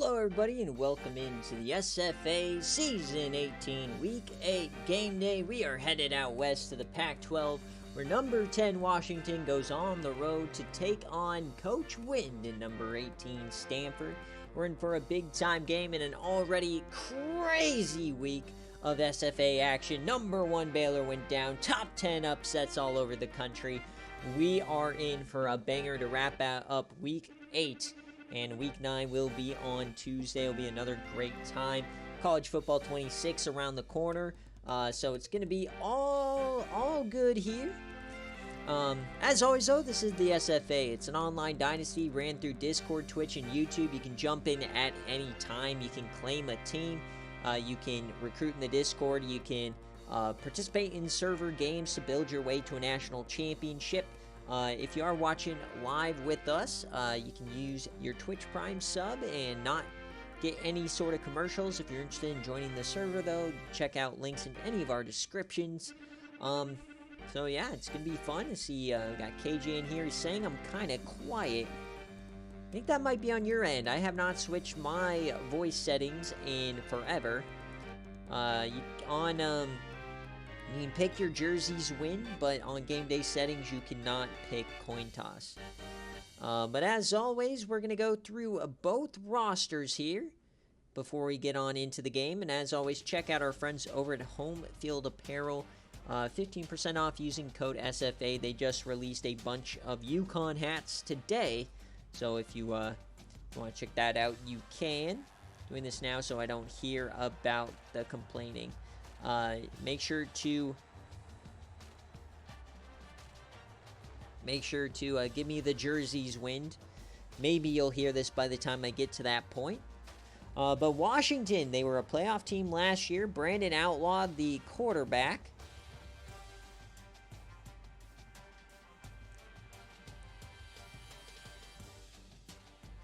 Hello everybody and welcome into the SFA Season 18 Week 8 Game Day. We are headed out west to the Pac-12 where number 10 Washington goes on the road to take on Coach Wind in number 18 Stanford. We're in for a big time game in an already crazy week of SFA action. Number 1 Baylor went down, top 10 upsets all over the country. We are in for a banger to wrap up Week 8. And Week 9 will be on Tuesday. It'll be another great time. College football 26 around the corner. So it's going to be all good here. As always, though, this is the SFA. It's an online dynasty ran through Discord, Twitch, and YouTube. You can jump in at any time. You can claim a team. You can recruit in the Discord. You can participate in server games to build your way to a national championship. If you are watching live with us, you can use your Twitch Prime sub and not get any sort of commercials. If you're interested in joining the server, though, check out links in any of our descriptions. So yeah, it's going to be fun to see. We got KJ in here. He's saying I'm kind of quiet. I think that might be on your end. I have not switched my voice settings in forever. You can pick your jersey's win, but on game day settings, you cannot pick coin toss. But as always, we're going to go through both rosters here before we get on into the game. And as always, check out our friends over at Home Field Apparel. 15% off using code SFA. They just released a bunch of Yukon hats today. So if you want to check that out, you can. Doing this now so I don't hear about the complaining. Make sure to give me the jerseys wind. Maybe you'll hear this by the time I get to that point. But Washington, they were a playoff team last year. Brandon outlawed the quarterback.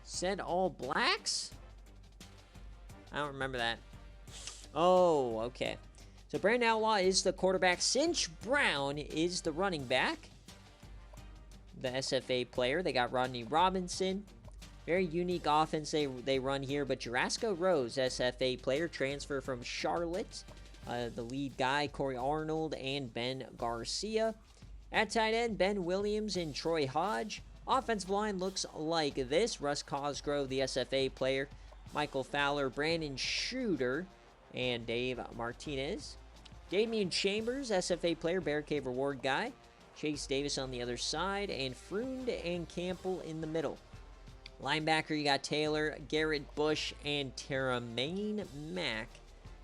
Said all blacks? I don't remember that. Oh, okay. So Brandon Outlaw is the quarterback. Cinch Brown is the running back. The SFA player. They got Rodney Robinson. Very unique offense they run here. But Jarasco Rose, SFA player, transfer from Charlotte. The lead guy, Corey Arnold and Ben Garcia. At tight end, Ben Williams and Troy Hodge. Offensive line looks like this. Russ Cosgrove, the SFA player. Michael Fowler, Brandon Shooter, and Dave Martinez. Damian Chambers, SFA player, BearCave reward guy. Chase Davis on the other side, and Freund and Campbell in the middle. Linebacker, you got Taylor, Garrett Bush, and Teramaine Mack.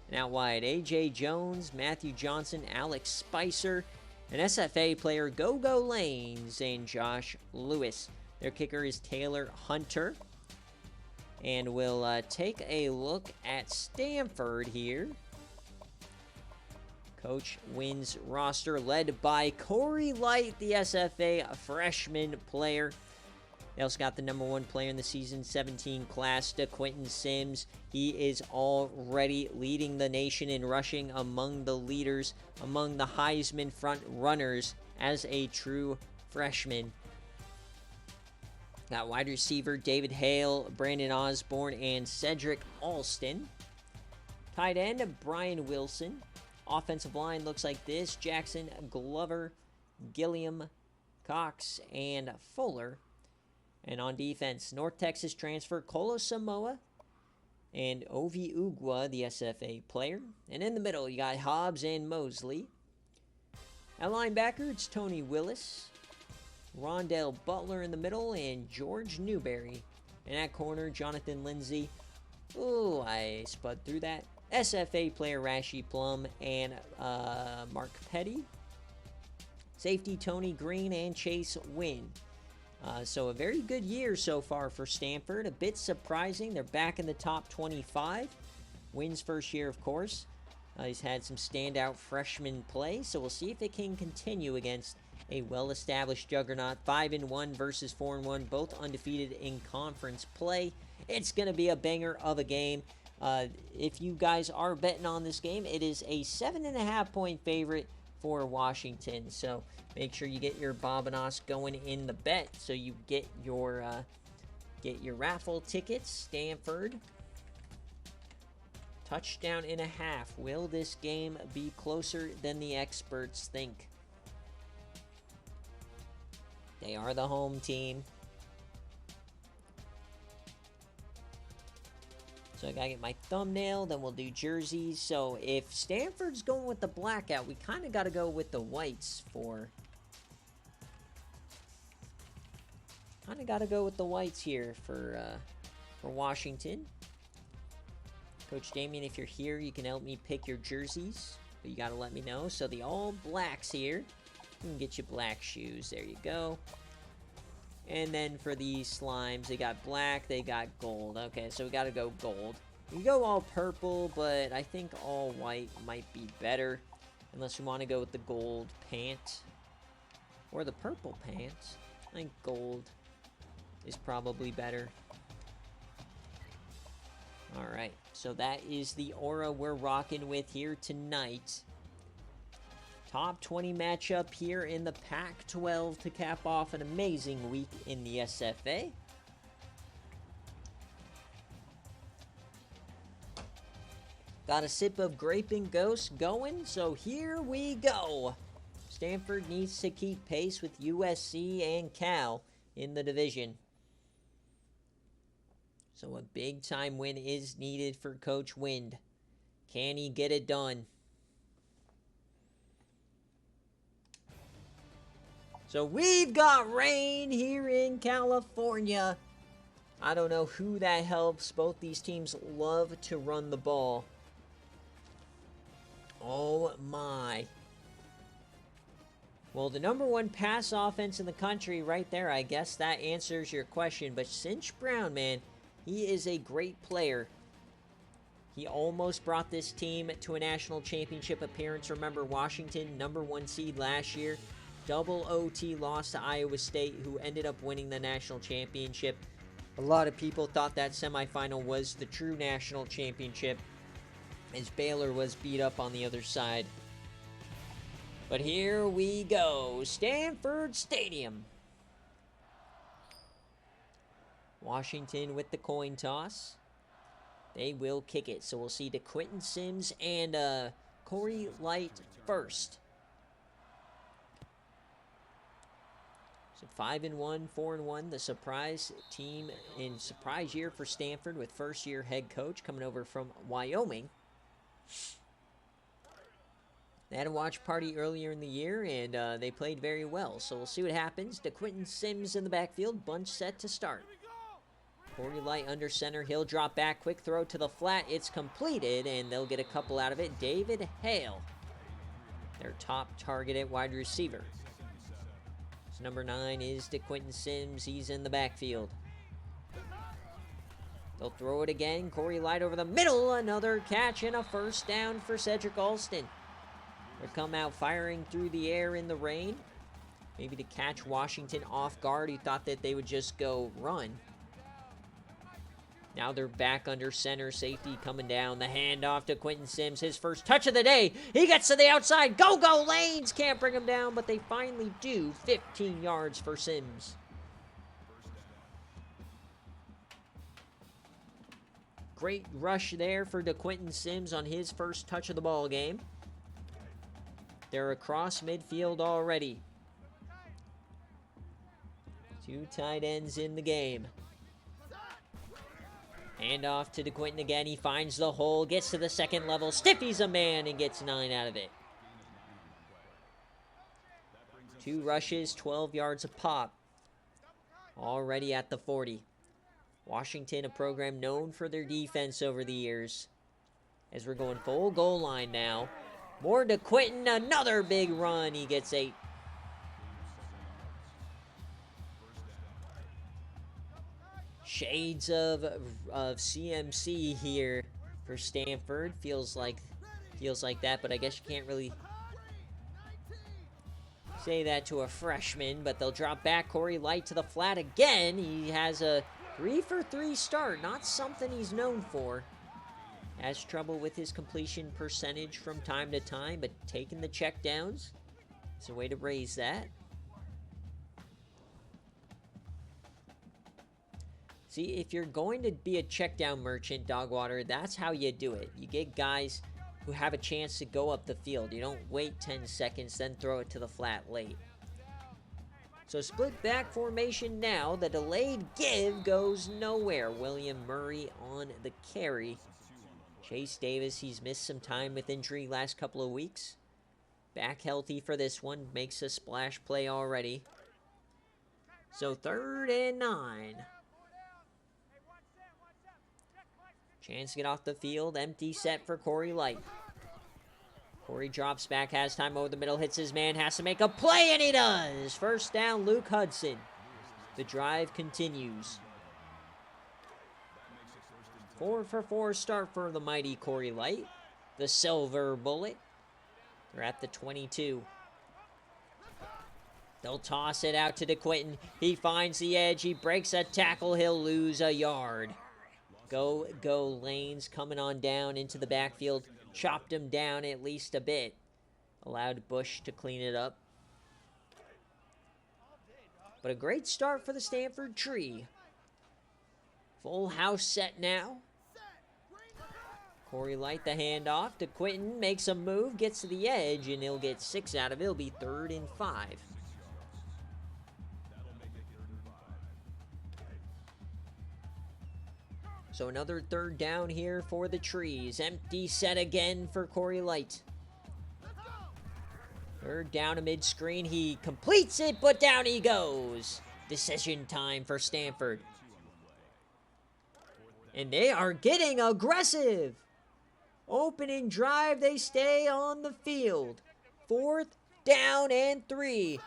And out wide, A.J. Jones, Matthew Johnson, Alex Spicer, an SFA player, Go-Go Lanes, and Josh Lewis. Their kicker is Taylor Hunter. And we'll take a look at Stanford here. Coach Wynn's roster led by Corey Light, the SFA freshman player. They also got the number 1 player in the season 17 class, Quentin Sims. He is already leading the nation in rushing among the leaders, among the Heisman front runners as a true freshman. Got wide receiver David Hale, Brandon Osborne, and Cedric Alston. Tight end Brian Wilson. Offensive line looks like this. Jackson Glover, Gilliam, Cox, and Fuller. And on defense, North Texas transfer Kolo Samoa and Ovi Ugwa, the SFA player. And in the middle, you got Hobbs and Mosley. At linebacker, it's Tony Willis. Rondell Butler in the middle, and George Newberry. And at corner, Jonathan Lindsay. Ooh, I spud through that. SFA player Rashi Plum and Mark Petty. Safety Tony Green and Chase Wynn. So a very good year so far for Stanford. A bit surprising. They're back in the top 25. Wynn's first year, of course. He's had some standout freshman play, so we'll see if it can continue against a well-established juggernaut. 5-1 versus 4-1, both undefeated in conference play. It's going to be a banger of a game. If you guys are betting on this game, it is a 7.5-point favorite for Washington. So make sure you get your Bobanos going in the bet so you get your raffle tickets. Stanford Touchdown and a half. Will this game be closer than the experts think? They are the home team. So I gotta get my thumbnail, then we'll do jerseys. So if Stanford's going with the blackout, we kind of gotta go with the whites for... Kind of gotta go with the whites here for Washington. Coach Damien, if you're here, you can help me pick your jerseys. But you gotta let me know. So the all blacks here. You can get you black shoes. There you go. And then for these slimes, they got black, they got gold. Okay, so we gotta go gold. We go all purple, but I think all white might be better. Unless we want to go with the gold pant. Or the purple pants. I think gold is probably better. Alright, so that is the aura we're rocking with here tonight. Top 20 matchup here in the Pac-12 to cap off an amazing week in the SFA. Got a sip of Grape and Ghost going, so here we go. Stanford needs to keep pace with USC and Cal in the division. So a big-time win is needed for Coach Wind. Can he get it done? So we've got rain here in California. I don't know who that helps. Both these teams love to run the ball. Oh my. Well, the #1 pass offense in the country right there, I guess that answers your question. But Cinch Brown, man, he is a great player. He almost brought this team to a national championship appearance. Remember, Washington, #1 seed last year. Double OT loss to Iowa State, who ended up winning the national championship. A lot of people thought that semifinal was the true national championship, as Baylor was beat up on the other side. But here we go. Stanford Stadium. Washington with the coin toss. They will kick it. So we'll see DeQuinton Sims and Corey Light first. So 5-1, 4-1, the surprise team in surprise year for Stanford with first-year head coach coming over from Wyoming. They had a watch party earlier in the year, and they played very well. So we'll see what happens. DeQuinton Sims in the backfield, bunch set to start. Corey Light under center, he'll drop back, quick throw to the flat. It's completed, and they'll get a couple out of it. David Hale, their top target at wide receiver. Number 9 is DeQuinton Sims. He's in the backfield. They'll throw it again. Corey Light over the middle. Another catch and a first down for Cedric Alston. They'll come out firing through the air in the rain. Maybe to catch Washington off guard. He thought that they would just go run. Now they're back under center. Safety coming down. The handoff to Quentin Sims. His first touch of the day. He gets to the outside. Go Lanes. Can't bring him down, but they finally do. 15 yards for Sims. Great rush there for DeQuinton Sims on his first touch of the ball game. They're across midfield already. 2 tight ends in the game. Hand off to DeQuinton again. He finds the hole, gets to the second level, stiffies a man, and gets 9 out of it. 2 rushes, 12 yards a pop. Already at the 40. Washington, a program known for their defense over the years. As we're going full goal line now. More DeQuinton, another big run. He gets 8. Shades of CMC here for Stanford. Feels like that, but I guess you can't really say that to a freshman. But they'll drop back. Corey Light to the flat again. He has a 3-for-3 start. Not something he's known for. Has trouble with his completion percentage from time to time, but taking the checkdowns, it's a way to raise that. See, if you're going to be a check down merchant, Dogwater, that's how you do it. You get guys who have a chance to go up the field. You don't wait 10 seconds, then throw it to the flat late. So split back formation now. The delayed give goes nowhere. William Murray on the carry. Chase Davis, he's missed some time with injury last couple of weeks. Back healthy for this one. Makes a splash play already. So 3rd and 9. Chance to get off the field. Empty set for Corey Light. Corey drops back, has time over the middle, hits his man, has to make a play, and he does! First down, Luke Hudson. The drive continues. 4 for 4 start for the mighty Corey Light. The Silver Bullet. They're at the 22. They'll toss it out to DeQuinton. He finds the edge. He breaks a tackle. He'll lose a yard. Go Lanes coming on down into the backfield. Chopped him down at least a bit. Allowed Bush to clean it up. But a great start for the Stanford Tree. Full house set now. Corey Light the handoff to Quinton. Makes a move. Gets to the edge. And he'll get 6 out of it. It'll be 3rd and 5. So another 3rd down here for the Trees. Empty set again for Corey Light. 3rd down to mid-screen. He completes it, but down he goes. Decision time for Stanford. And they are getting aggressive. Opening drive, they stay on the field. 4th down and 3.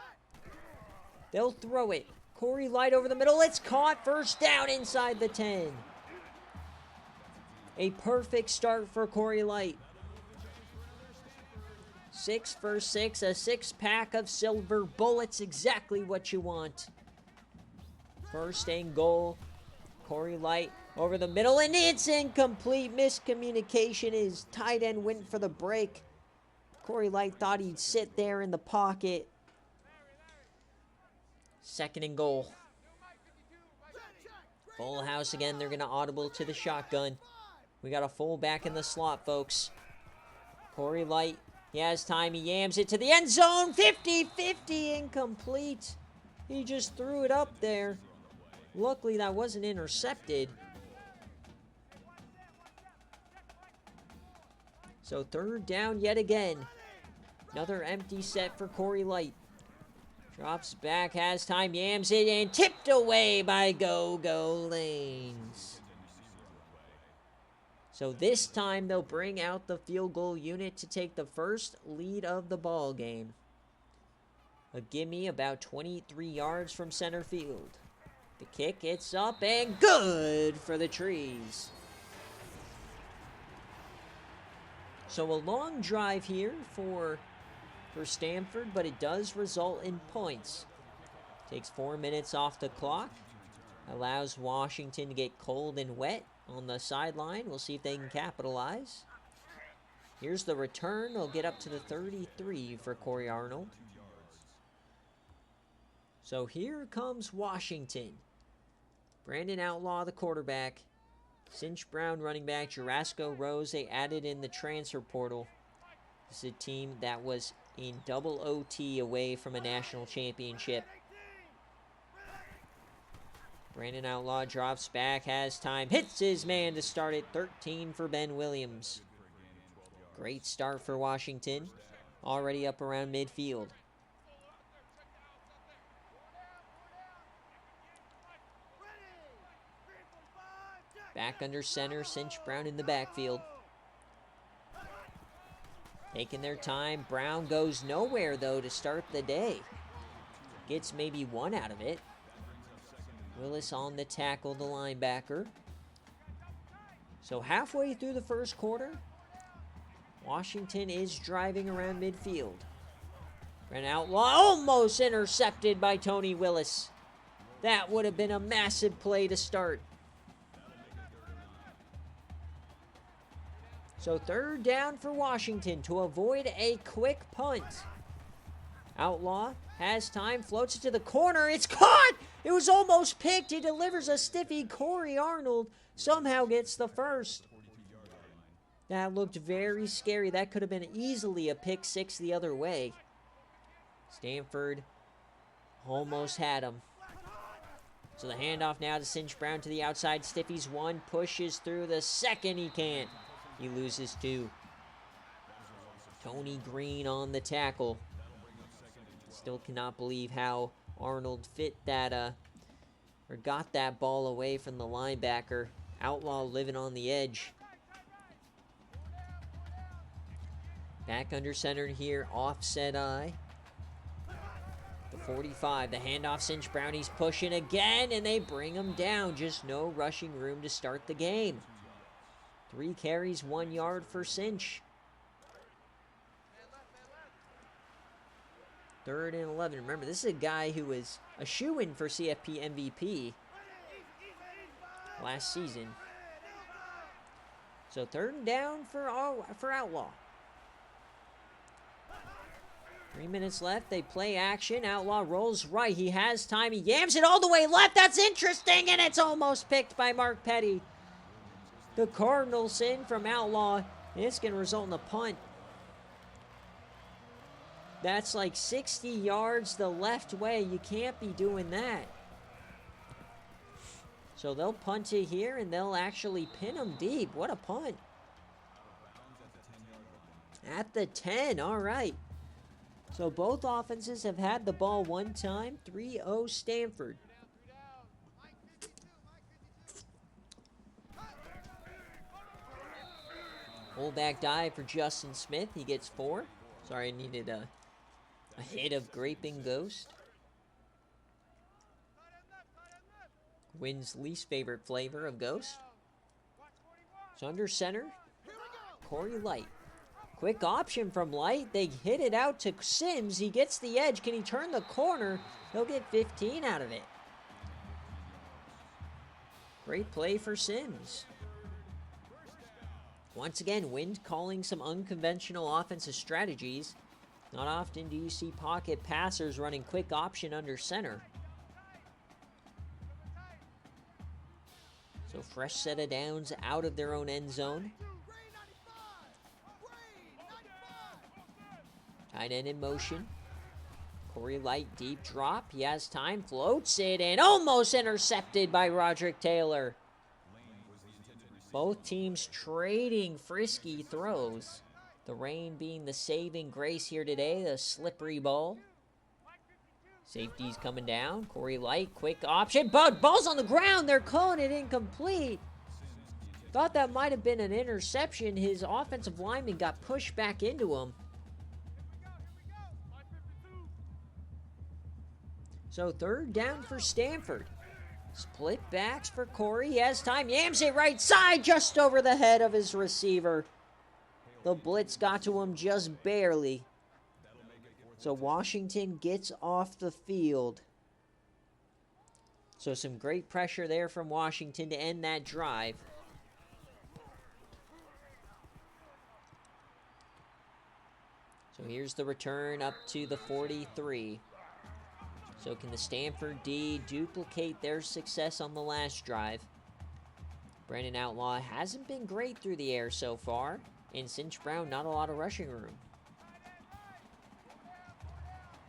They'll throw it. Corey Light over the middle. It's caught. 1st down inside the 10. A perfect start for Corey Light. 6 for 6, a 6-pack of silver bullets, exactly what you want. 1st and goal. Corey Light over the middle, and it's incomplete. Miscommunication. His tight end went for the break. Corey Light thought he'd sit there in the pocket. 2nd and goal. Full house again. They're going to audible to the shotgun. We got a fullback in the slot, folks. Corey Light, he has time. He yams it to the end zone. 50-50, incomplete. He just threw it up there. Luckily, that wasn't intercepted. So 3rd down yet again. Another empty set for Corey Light. Drops back, has time, yams it, and tipped away by Go Lanes. So this time they'll bring out the field goal unit to take the first lead of the ball game. A gimme about 23 yards from center field. The kick, it's up and good for the Trees. So a long drive here for Stanford, but it does result in points. Takes 4 minutes off the clock. Allows Washington to get cold and wet on the sideline. We'll see if they can capitalize. Here's the return. They'll get up to the 33 for Corey Arnold. So here comes Washington. Brandon Outlaw, the quarterback. Cinch Brown, running back. Jarasco Rose, they added in the transfer portal. This is a team that was in double OT away from a national championship. Brandon Outlaw drops back, has time, hits his man to start it. 13 for Ben Williams. Great start for Washington. Already up around midfield. Back under center, Cinch Brown in the backfield. Taking their time. Brown goes nowhere, though, to start the day. Gets maybe 1 out of it. Willis on the tackle, the linebacker. So halfway through the first quarter, Washington is driving around midfield. Brandon Outlaw almost intercepted by Tony Willis. That would have been a massive play to start. So 3rd down for Washington to avoid a quick punt. Outlaw has time, floats it to the corner. It's caught! It was almost picked. He delivers a stiffy. Corey Arnold somehow gets the first. That looked very scary. That could have been easily a pick six the other way. Stanford almost had him. So the handoff now to Cinch Brown to the outside. Stiffies one, pushes through the second. He can't. He loses two. Tony Green on the tackle. Still cannot believe how Arnold fit that, or got that ball away from the linebacker. Outlaw living on the edge. Back under center here, offset eye. The 45, the handoff, Cinch Brown, he's pushing again, and they bring him down. Just no rushing room to start the game. 3 carries, 1 yard for Cinch. 3rd and 11. Remember, this is a guy who was a shoo-in for CFP MVP last season. So 3rd and down for Outlaw. 3 minutes left. They play action. Outlaw rolls right. He has time. He yams it all the way left. That's interesting, and it's almost picked by Mark Petty. The Cardinals in from Outlaw, and it's going to result in a punt. That's like 60 yards the left way. You can't be doing that. So they'll punt it here, and they'll actually pin him deep. What a punt. At the 10, all right. So both offenses have had the ball one time. 3-0 Stanford. Fullback dive for Justin Smith. He gets 4. Sorry, I needed a hit of Graping Ghost. Wynn's least favorite flavor of Ghost. So under center, Corey Light. Quick option from Light. They hit it out to Sims. He gets the edge. Can he turn the corner? He'll get 15 out of it. Great play for Sims. Once again, Wynn calling some unconventional offensive strategies. Not often do you see pocket passers running quick option under center. So fresh set of downs out of their own end zone. Tight end in motion. Corey Light, deep drop. He has time, floats it, and almost intercepted by Roderick Taylor. Both teams trading frisky throws. The rain being the saving grace here today, the slippery ball. Safety's coming down. Corey Light, quick option, but ball's on the ground. They're calling it incomplete. Thought that might have been an interception. His offensive lineman got pushed back into him. So 3rd down for Stanford. Split backs for Corey. He has time. Yams it right side just over the head of his receiver. The blitz got to him just barely. So Washington gets off the field. So some great pressure there from Washington to end that drive. So here's the return up to the 43. So can the Stanford D duplicate their success on the last drive? Brandon Outlaw hasn't been great through the air so far. And Cinch Brown, not a lot of rushing room.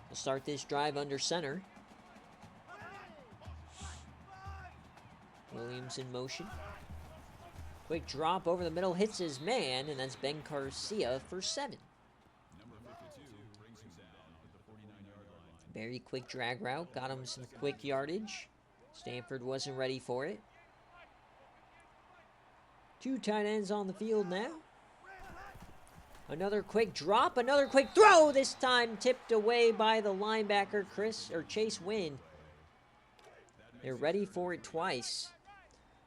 We'll start this drive under center. Williams in motion. Quick drop over the middle, hits his man, and that's Ben Garcia for 7. Very quick drag route, got him some quick yardage. Stanford wasn't ready for it. 2 tight ends on the field now. Another quick drop, another quick throw, this time tipped away by the linebacker Chase Wynn. They're ready for it twice.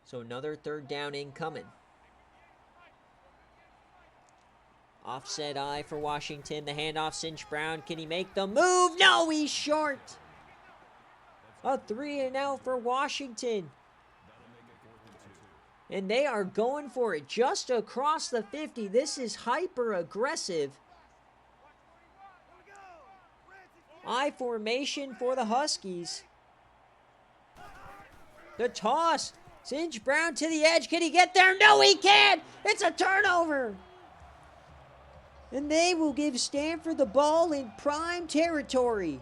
So another 3rd down incoming. Offset eye for Washington. The handoff, Cinch Brown. Can he make the move? No, he's short. A 3 and out for Washington. And they are going for it just across the 50. This is hyper aggressive. I formation for the Huskies. The toss. Cinch Brown to the edge. Can he get there? No, he can't. It's a turnover. And they will give Stanford the ball in prime territory.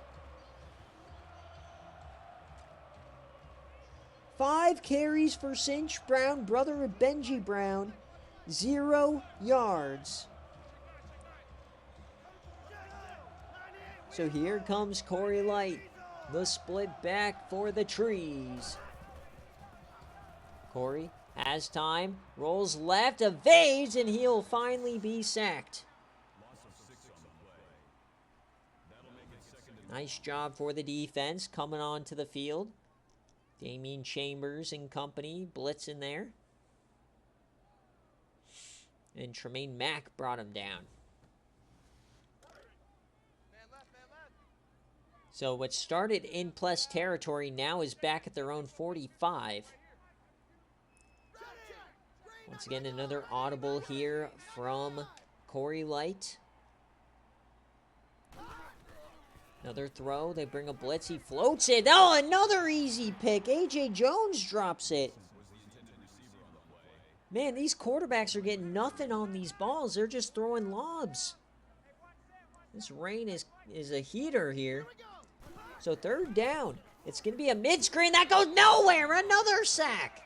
5 carries for Cinch Brown, brother of Benji Brown. 0 yards. So here comes Corey Light. The split back for the Trees. Corey has time, rolls left, evades, and he'll finally be sacked. Nice job for the defense coming onto the field. Damian Chambers and company blitzing there. And Tremaine Mack brought him down. So what started in plus territory now is back at their own 45. Once again, another audible here from Corey Light. Another throw. They bring a blitz. He floats it. Oh, another easy pick. A.J. Jones drops it. Man, these quarterbacks are getting nothing on these balls. They're just throwing lobs. This rain is a heater here. So third down. It's going to be a mid-screen. That goes nowhere. Another sack.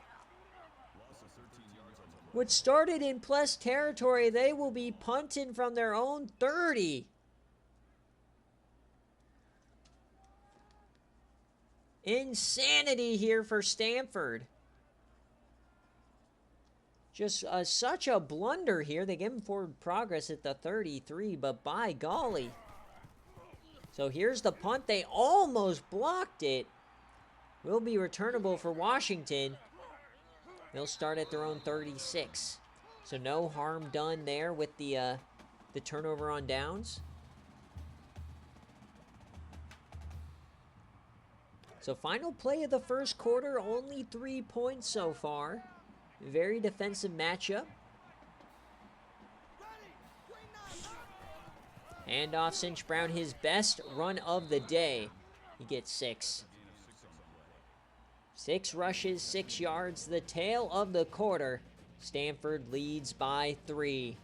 What started in plus territory, they will be punting from their own 30. Insanity here for Stanford. Just such a blunder here. They give him forward progress at the 33, but by golly. So here's the punt. They almost blocked it. Will be returnable for Washington. They'll start at their own 36. So no harm done there with the turnover on downs. So final play of the first quarter, only 3 points so far. Very defensive matchup. Handoff, Cinch Brown, his best run of the day. He gets 6. 6 rushes, 6 yards, the tail of the quarter. Stanford leads by 3.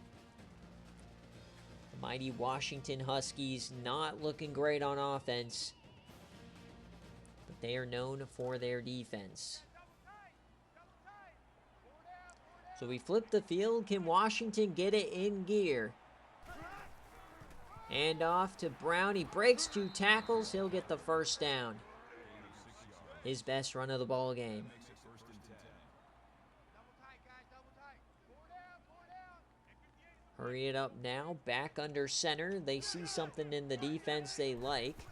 The mighty Washington Huskies not looking great on offense. They are known for their defense. So we flip the field. Can Washington get it in gear? And off to Brown. He breaks 2 tackles. He'll get the first down. His best run of the ball game. Hurry it up now. Back under center. They see something in the defense they like.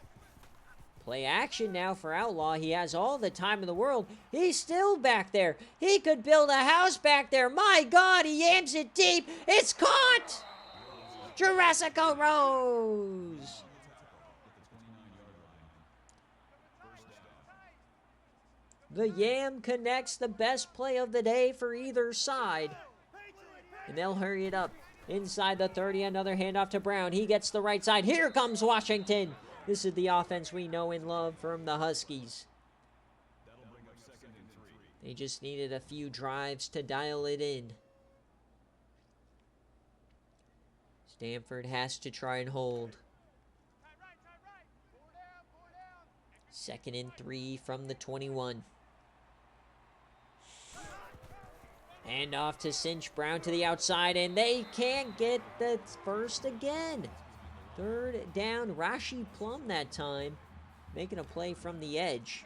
Play action now for Outlaw. He has all the time in the world. He's still back there. He could build a house back there. My God, he yams it deep. It's caught! Jurassico Rose. The yam connects, the best play of the day for either side. And they'll hurry it up. Inside the 30, another handoff to Brown. He gets the right side. Here comes Washington. This is the offense we know and love from the Huskies. They just needed a few drives to dial it in. Stanford has to try and hold. 2nd and 3 from the 21. And off to Cinch Brown to the outside, and they can't get the first again. 3rd down, Rashi Plum that time, making a play from the edge.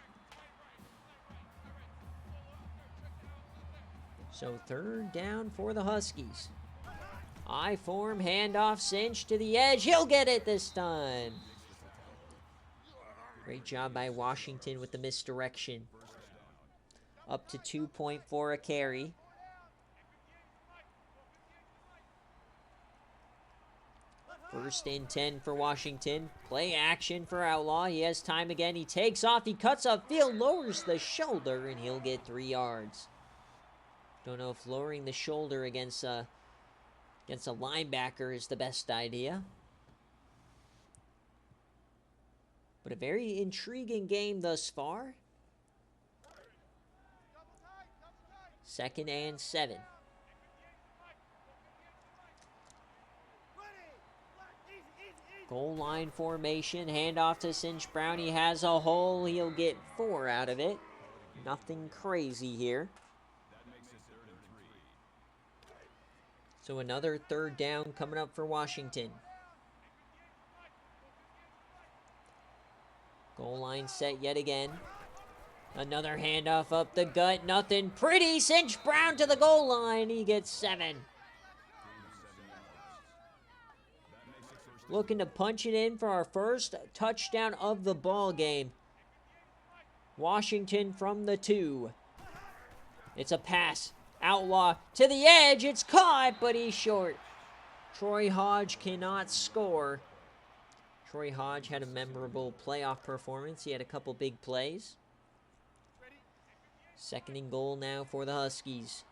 So 3rd down for the Huskies. I form, handoff, Cinch to the edge. He'll get it this time. Great job by Washington with the misdirection. Up to 2.4 a carry. First and 10 for Washington. Play action for Outlaw. He has time again. He takes off. He cuts upfield, lowers the shoulder, and he'll get 3 yards. Don't know if lowering the shoulder against a linebacker is the best idea. But a very intriguing game thus far. 2nd and 7. Goal line formation, handoff to Cinch Brown. He has a hole. He'll get 4 out of it. Nothing crazy here. So another 3rd down coming up for Washington. Goal line set yet again. Another handoff up the gut. Nothing pretty. Cinch Brown to the goal line. He gets 7. Looking to punch it in for our first touchdown of the ball game. Washington from the 2. It's a pass. Outlaw to the edge. It's caught, but he's short. Troy Hodge cannot score. Troy Hodge had a memorable playoff performance. He had a couple big plays. 2nd and goal now for the Huskies.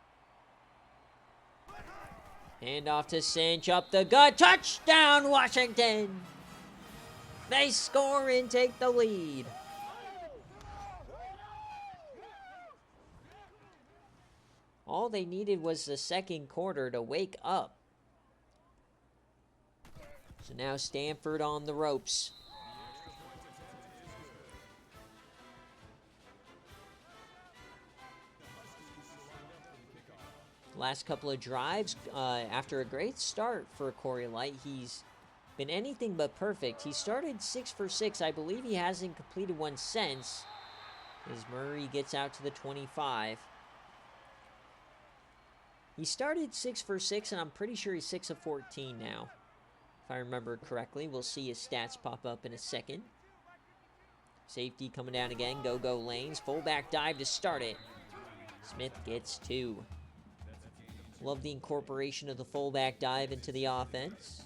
Hand off to Cinch, up the gut, touchdown Washington! They score and take the lead. All they needed was the 2nd quarter to wake up. So now Stanford on the ropes. Last couple of drives, after a great start for Corey Light, he's been anything but perfect. He started 6 for 6. I believe he hasn't completed one since, as Murray gets out to the 25. He started 6 for 6, and I'm pretty sure he's 6 of 14 now, if I remember correctly. We'll see his stats pop up in a second. Safety coming down again. Go lanes. Fullback dive to start it. Smith gets 2. Love the incorporation of the fullback dive into the offense.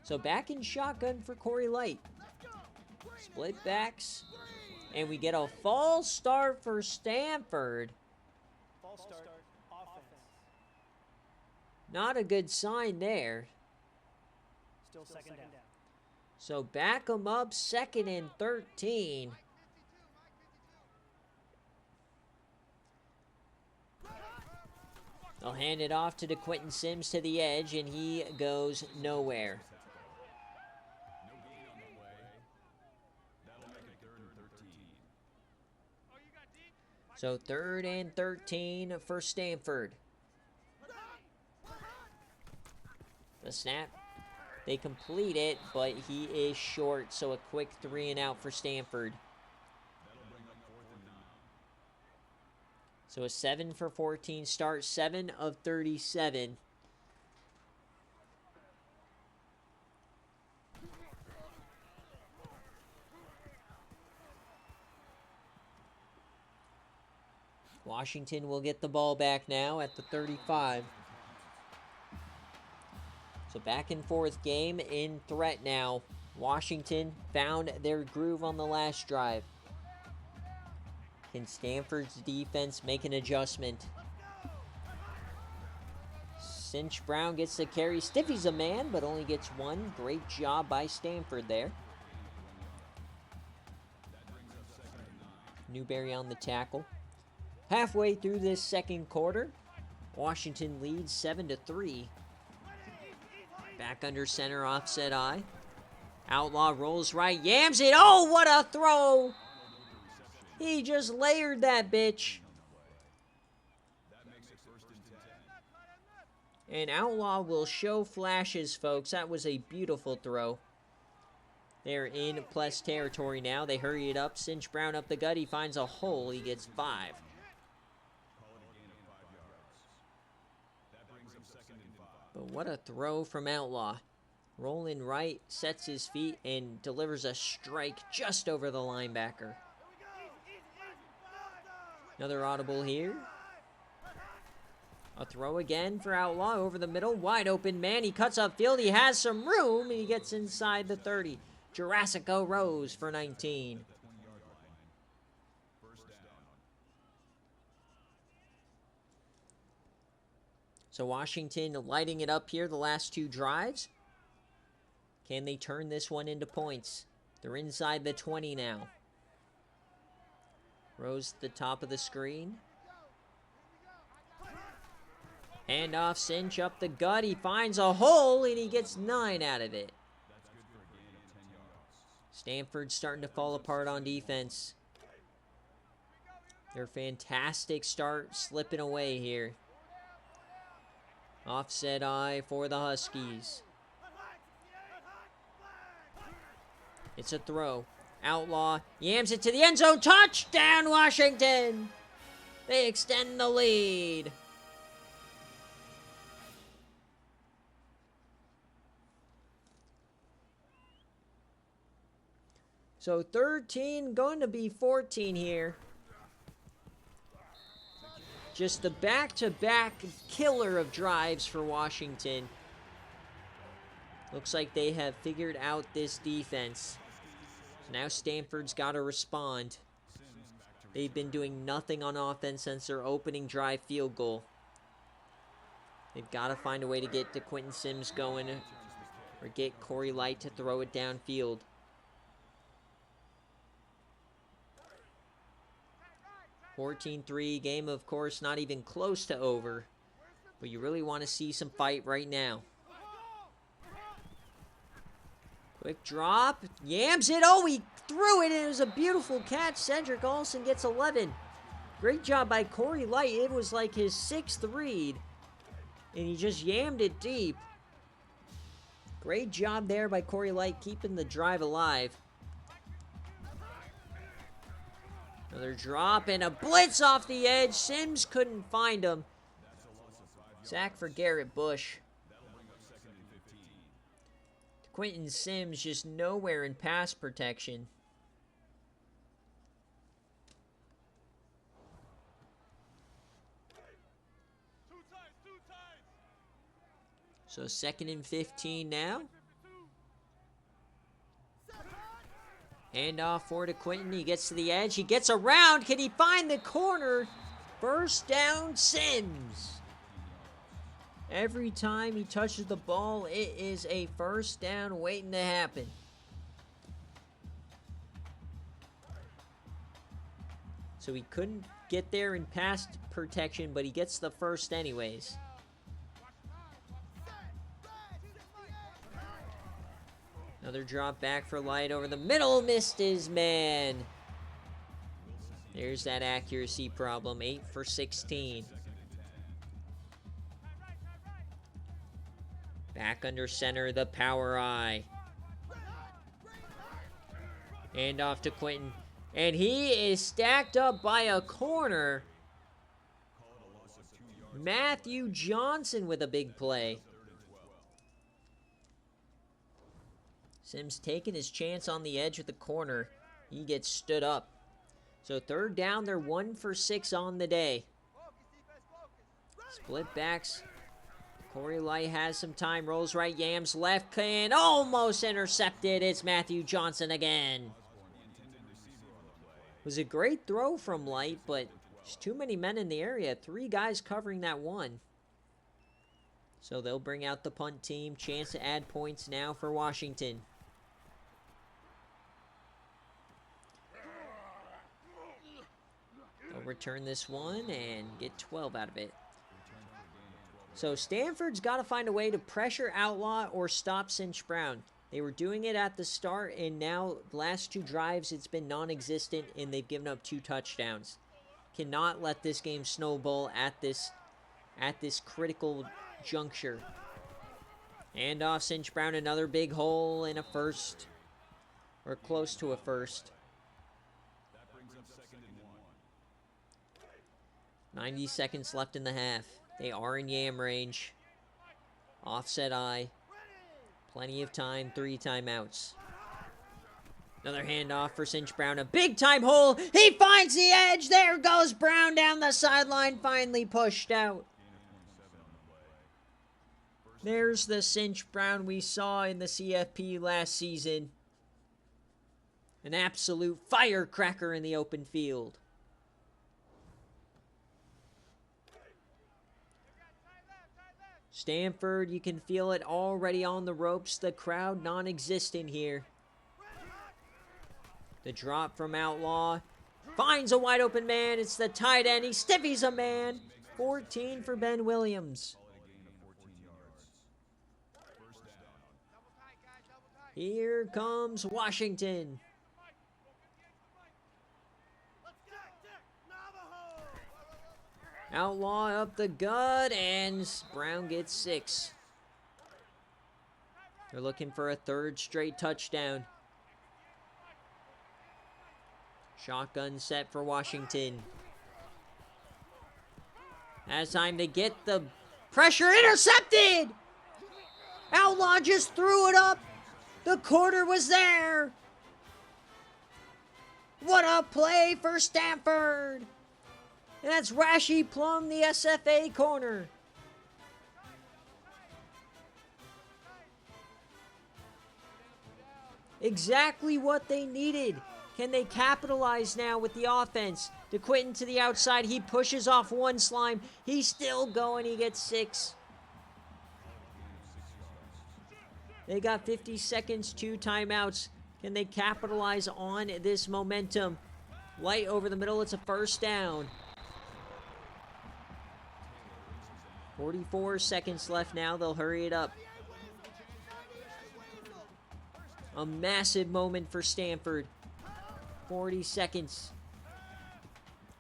So back in shotgun for Corey Light. Split backs. And we get a false start for Stanford. False start, offense. Not a good sign there. Still second down. So back them up, 2nd and 13. They'll hand it off to DeQuinton Sims to the edge, and he goes nowhere. So 3rd and 13 for Stanford. The snap. They complete it, but he is short, so a quick 3 and out for Stanford. So a 7 for 14 start, 7 of 37. Washington will get the ball back now at the 35. So back and forth game in threat now. Washington found their groove on the last drive. Can Stanford's defense make an adjustment? Cinch Brown gets the carry. Stiffy's a man, but only gets 1. Great job by Stanford there. Newberry on the tackle. Halfway through this 2nd quarter, Washington leads 7-3. Back under center, offset eye. Outlaw rolls right, yams it. Oh, what a throw! He just layered that bitch. And Outlaw will show flashes, folks. That was a beautiful throw. They're in plus territory now. They hurry it up. Cinch Brown up the gut. He finds a hole. He gets 5. But what a throw from Outlaw. Rolling right, sets his feet, and delivers a strike just over the linebacker. Another audible here. A throw again for Outlaw over the middle. Wide open man. He cuts upfield. He has some room, and he gets inside the 30. Jurassico Rose for 19. So Washington lighting it up here the last 2 drives. Can they turn this one into points? They're inside the 20 now. Rose at the top of the screen. Hand off, cinch up the gut. He finds a hole, and he gets 9 out of it. Stanford's starting to fall apart on defense. Their fantastic start slipping away here. Offset eye for the Huskies. It's a throw. Outlaw yams it to the end zone. Touchdown, Washington! They extend the lead. So 13 going to be 14 here. Just the back-to-back killer of drives for Washington. Looks like they have figured out this defense. So now Stanford's got to respond. They've been doing nothing on offense since their opening drive field goal. They've got to find a way to get to Quentin Sims going or get Corey Light to throw it downfield. (14-3), game of course not even close to over, but you really want to see some fight right now. Quick drop, yams it, oh he threw it and it was a beautiful catch. Cedric Olsen gets 11. Great job by Corey Light, it was like his 6th read and he just yammed it deep. Great job there by Corey Light keeping the drive alive. Another drop and a blitz off the edge. Sims couldn't find him. Sack for Garrett Bush. Quentin Sims just nowhere in pass protection. So 2nd and 15 now. Handoff for to Quentin. He gets to the edge. He gets around. Can he find the corner? First down, Sims. Every time he touches the ball, it is a first down waiting to happen. So he couldn't get there in pass protection, but he gets the first anyways. Another drop back for Light over the middle. Missed his man. There's that accuracy problem. 8 for 16. Back under center, the power eye. Hand off to Quentin. And he is stacked up by a corner. Matthew Johnson with a big play. Sims taking his chance on the edge of the corner. He gets stood up. So 3rd down, they're 1 for 6 on the day. Split backs. Corey Light has some time. Rolls right, yams left, and almost intercepted. It's Matthew Johnson again. It was a great throw from Light, but there's too many men in the area. 3 guys covering that one. So they'll bring out the punt team. Chance to add points now for Washington. They'll return this one and get 12 out of it. So Stanford's got to find a way to pressure Outlaw or stop Cinch Brown. They were doing it at the start, and now the last 2 drives, it's been non-existent, and they've given up 2 touchdowns. Cannot let this game snowball at this critical juncture. Hand off Cinch Brown, another big hole in a first, or close to a first. 90 seconds left in the half. They are in yam range. Offset eye. Plenty of time. 3 timeouts. Another handoff for Cinch Brown. A big time hole. He finds the edge. There goes Brown down the sideline. Finally pushed out. There's the Cinch Brown we saw in the CFP last season. An absolute firecracker in the open field. Stanford, you can feel it already on the ropes. The crowd non-existent here. The drop from Outlaw. Finds a wide open man. It's the tight end. He stiffies a man. 14 for Ben Williams. Here comes Washington. Outlaw up the gut, and Brown gets 6. They're looking for a third straight touchdown. Shotgun set for Washington. Has time to get the pressure. Intercepted! Outlaw just threw it up. The corner was there. What a play for Stanford. And that's Rashi Plum, the SFA corner. Exactly what they needed. Can they capitalize now with the offense? DeQuinton to the outside. He pushes off one slime. He's still going. He gets 6. They got 50 seconds, 2 timeouts. Can they capitalize on this momentum? Light over the middle. It's a first down. 44 seconds left now. They'll hurry it up. A massive moment for Stanford. 40 seconds.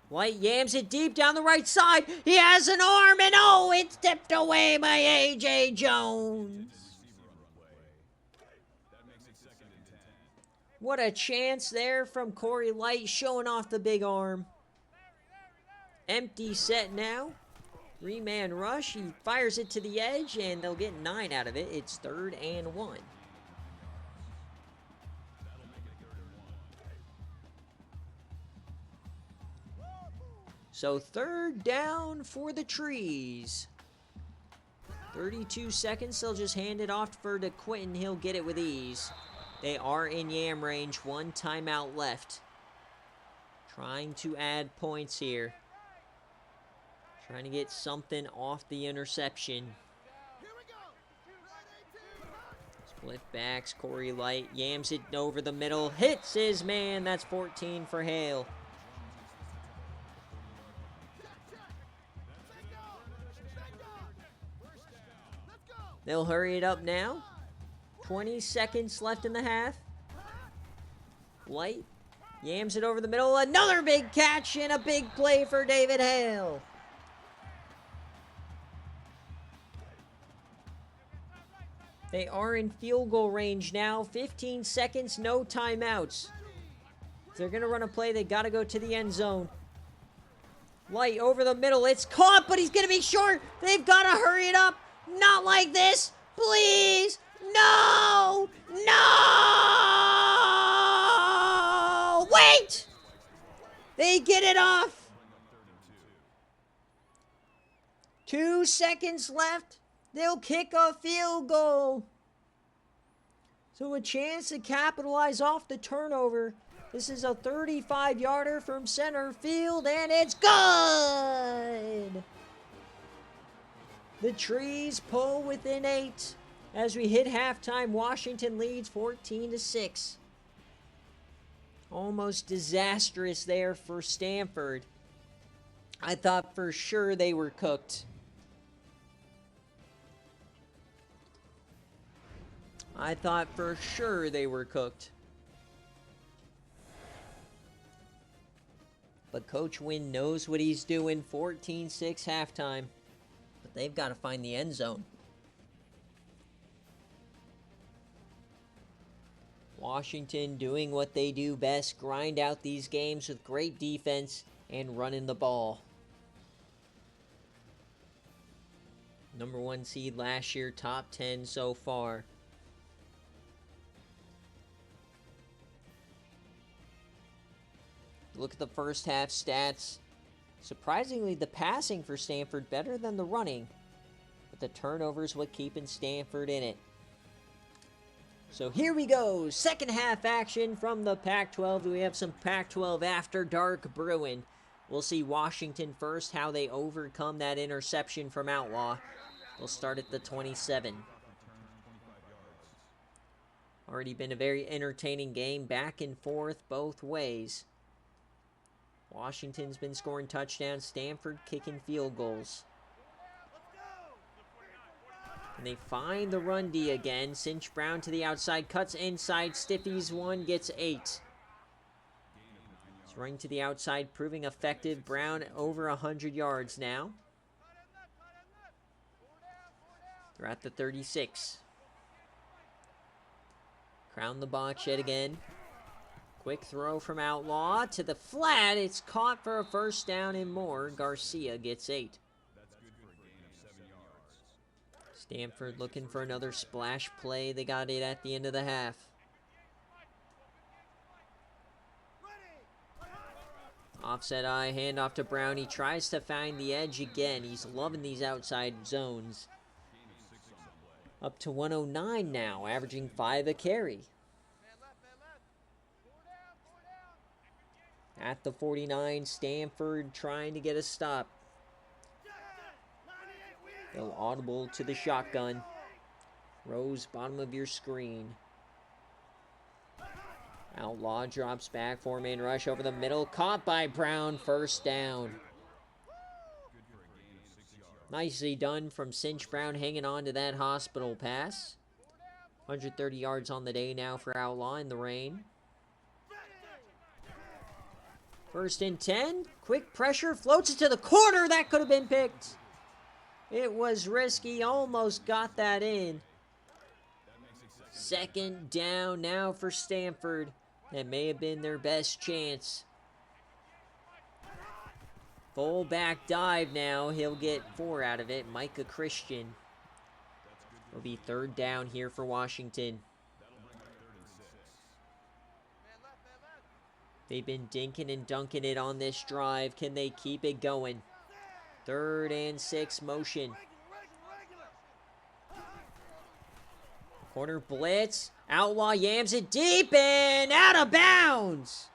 White yams it deep down the right side. He has an arm, and oh, it's tipped away by A.J. Jones. What a chance there from Corey Light, showing off the big arm. Empty set now. 3-man rush. He fires it to the edge, and they'll get 9 out of it. It's 3rd and 1. So 3rd down for the Trees. 32 seconds. They'll just hand it off for DeQuinton. He'll get it with ease. They are in yam range. 1 timeout left. Trying to add points here. Trying to get something off the interception. Split backs. Corey Light yams it over the middle. Hits his man. That's 14 for Hale. They'll hurry it up now. 20 seconds left in the half. Light yams it over the middle. Another big catch and a big play for David Hale. They are in field goal range now. 15 seconds, no timeouts. If they're going to run a play, they got to go to the end zone. Light over the middle. It's caught, but he's going to be short. They've got to hurry it up. Not like this. Please. No. No. Wait. They get it off. 2 seconds left. They'll kick a field goal. So a chance to capitalize off the turnover. This is a 35-yarder from center field, and it's good! The Trees pull within 8. As we hit halftime, Washington leads 14-6. Almost disastrous there for Stanford. I thought for sure they were cooked. I thought for sure they were cooked. But Coach Wynn knows what he's doing. 14-6 halftime. But they've got to find the end zone. Washington doing what they do best. Grind out these games with great defense and running the ball. Number 1 seed last year. Top 10 so far. Look at the first half stats. Surprisingly, the passing for Stanford better than the running. But the turnovers what keeping Stanford in it. So here we go. Second half action from the Pac-12. We have some Pac-12 After Dark brewing. We'll see Washington first, how they overcome that interception from Outlaw. They'll start at the 27. Already been a very entertaining game, back and forth both ways. Washington's been scoring touchdowns, Stanford kicking field goals. And they find the run D again. Cinch Brown to the outside, cuts inside, stiffies one, gets 8. He's running to the outside, proving effective. Brown over 100 yards now. They're at the 36. Crown the box yet again. Quick throw from Outlaw to the flat. It's caught for a first down and more. Garcia gets 8. Stanford looking for another splash play. They got it at the end of the half. Offset eye, handoff to Brown. He tries to find the edge again. He's loving these outside zones. Up to 109 now, averaging 5 a carry. At the 49, Stanford trying to get a stop. They'll audible to the shotgun. Rose, bottom of your screen. Outlaw drops back, 4-man rush over the middle. Caught by Brown, first down. Nicely done from Cinch Brown, hanging on to that hospital pass. 130 yards on the day now for Outlaw in the rain. 1st and 10. Quick pressure, floats it to the corner. That could have been picked. It was risky, almost got that in. 2nd down now for Stanford. That may have been their best chance. Fullback dive now. He'll get 4 out of it. Micah Christian. It'll be 3rd down here for Washington. They've been dinking and dunking it on this drive. Can they keep it going? 3rd and 6 motion. Corner blitz. Outlaw yams it deep and out of bounds.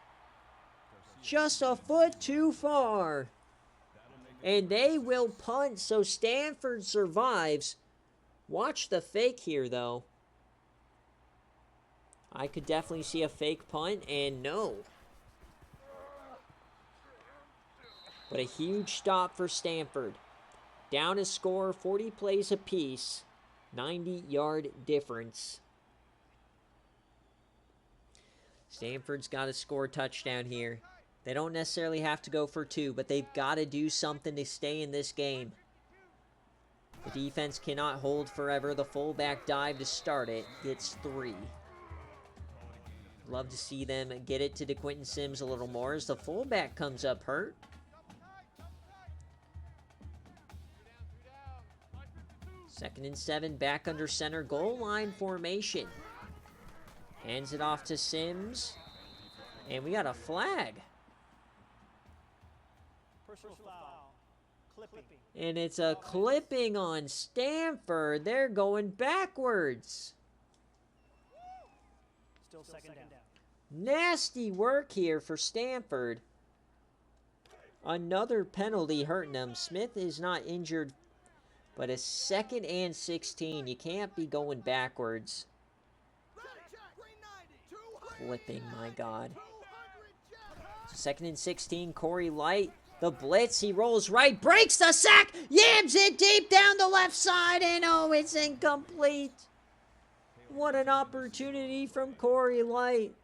Just a foot too far. And they will punt, so Stanford survives. Watch the fake here, though. I could definitely see a fake punt, and no. But a huge stop for Stanford. Down a score, 40 plays apiece. 90-yard difference. Stanford's got to score a touchdown here. They don't necessarily have to go for 2, but they've got to do something to stay in this game. The defense cannot hold forever. The fullback dive to start it gets 3. Love to see them get it to DeQuinton Sims a little more as the fullback comes up hurt. Second and 7, back under center, goal line formation. Hands it off to Sims. And we got a flag. Personal foul. Clipping. And it's a clipping on Stanford. They're going backwards. Still 2nd down. Nasty work here for Stanford. Another penalty hurting them. Smith is not injured, but a 2nd and 16. You can't be going backwards. Clipping, my God. 2nd and 16, Corey Light. The blitz, he rolls right, breaks the sack, yams it deep down the left side, and oh, it's incomplete. What an opportunity from Corey Light.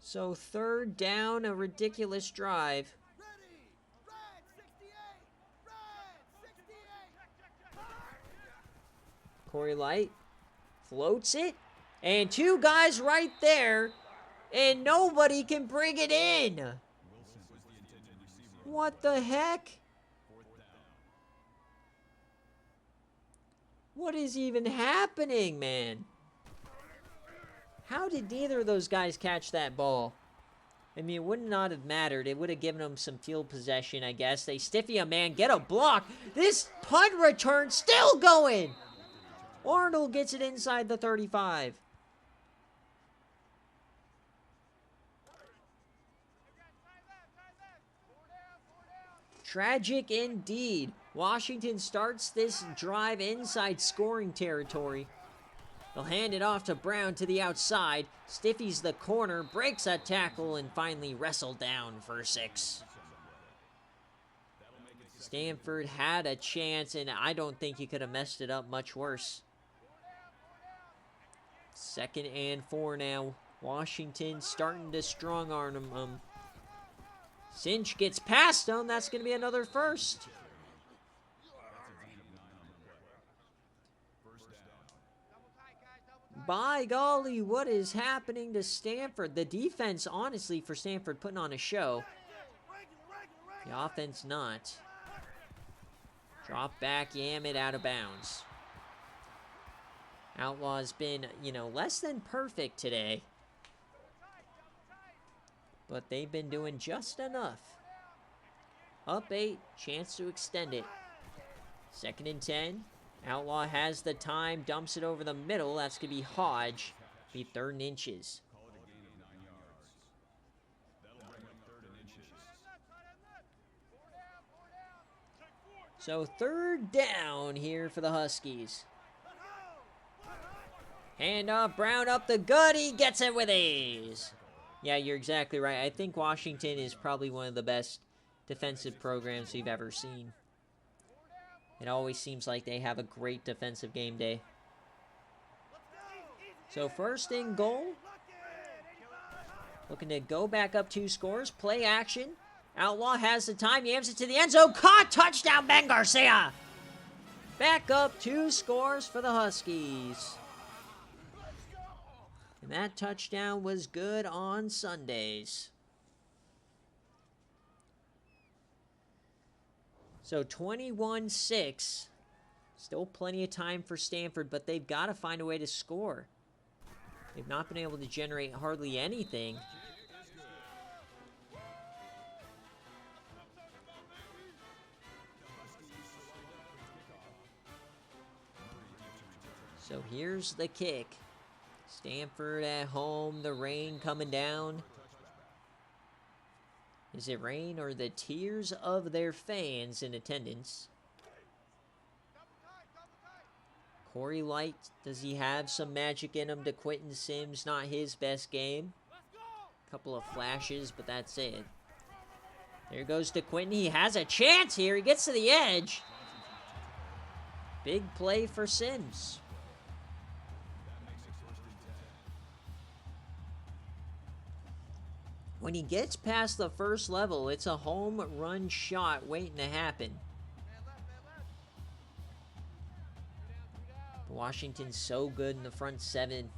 So 3rd down, a ridiculous drive. Corey Light floats it, and 2 guys right there, and nobody can bring it in. What the heck? What is even happening, man? How did neither of those guys catch that ball? I mean, it would not have mattered. It would have given them some field possession, I guess. They stiffy a man, get a block. This punt return still going. Arnold gets it inside the 35. Tragic indeed. Washington starts this drive inside scoring territory. They'll hand it off to Brown to the outside. Stiffies the corner, breaks a tackle, and finally wrestled down for 6. Stanford had a chance, and I don't think you could have messed it up much worse. 2nd and 4 now. Washington starting to strong-arm them. Cinch gets past him. That's going to be another first. By golly, what is happening to Stanford? The defense, honestly, for Stanford, putting on a show. The offense not. Drop back, yam it out of bounds. Outlaw's been, less than perfect today. But they've been doing just enough. Up 8, chance to extend it. 2nd and 10. Outlaw has the time, dumps it over the middle. That's going to be Hodge. Be 3rd and inches. So 3rd down here for the Huskies. Hand off, Brown up the gut. He gets it with ease. Yeah, you're exactly right. I think Washington is probably one of the best defensive programs we've ever seen. It always seems like they have a great defensive game day. So 1st and goal. Looking to go back up 2 scores. Play action. Outlaw has the time. Yams it to the end zone. Caught. Touchdown, Ben Garcia. Back up 2 scores for the Huskies. And that touchdown was good on Sundays. So 21-6. Still plenty of time for Stanford, but they've got to find a way to score. They've not been able to generate hardly anything. So here's the kick. Stanford at home, the rain coming down. Is it rain or the tears of their fans in attendance? Corey Light, does he have some magic in him to Quentin Sims? Not his best game. A couple of flashes, but that's it. There goes to Quentin. He has a chance here. He gets to the edge. Big play for Sims. When he gets past the first level, it's a home run shot waiting to happen. Washington's so good in the front 7.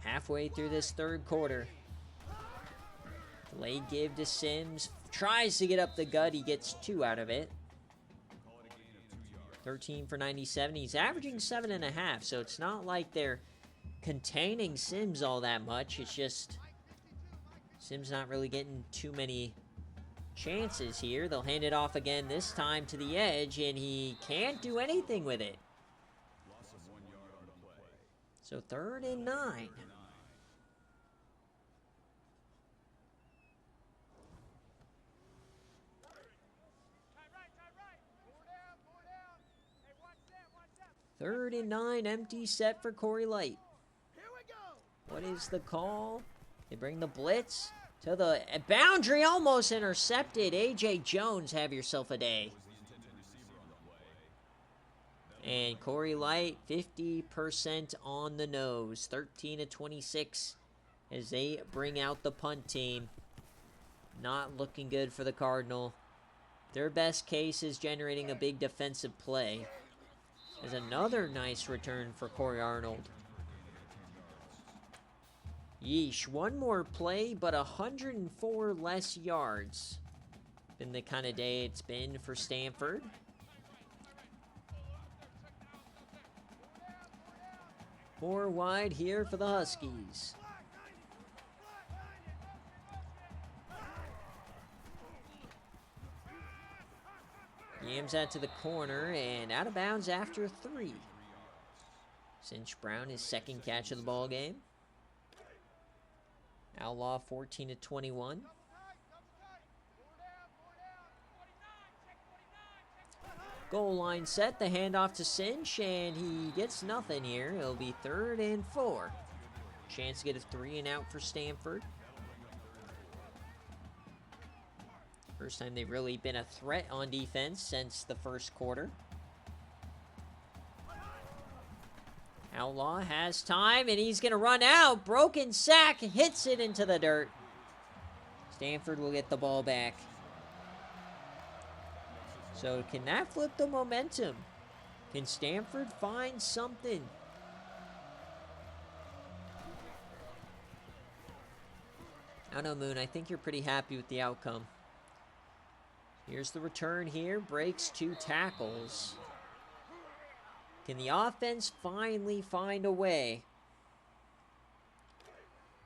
Halfway through this 3rd quarter. Delayed give to Sims. Tries to get up the gut. He gets 2 out of it. 13 for 97. He's averaging 7.5, so it's not like they're containing Sims all that much. It's just Sims not really getting too many chances here. They'll hand it off again, this time to the edge, and he can't do anything with it. So 3rd and 9. Third and 9, empty set for Corey Light. What is the call? They bring the blitz to the boundary, almost intercepted. A.J. Jones, have yourself a day. And Corey Light, 50% on the nose. 13 of 26 as they bring out the punt team. Not looking good for the Cardinal. Their best case is generating a big defensive play. There's another nice return for Corey Arnold. Yeesh, one more play, but 104 less yards. Been the kind of day it's been for Stanford. More wide here for the Huskies. Yams that to the corner and out of bounds after 3. Cinch Brown, his 2nd catch of the ball game. Outlaw 14 of 21. Goal line set, the handoff to Cinch, and he gets nothing here. It'll be 3rd and 4. Chance to get a 3 and out for Stanford. First time they've really been a threat on defense since the first quarter. Outlaw has time, and he's going to run out. Broken sack, hits it into the dirt. Stanford will get the ball back. So can that flip the momentum? Can Stanford find something? I don't know, Moon. I think you're pretty happy with the outcome. Here's the return here. Breaks 2 tackles. Can the offense finally find a way?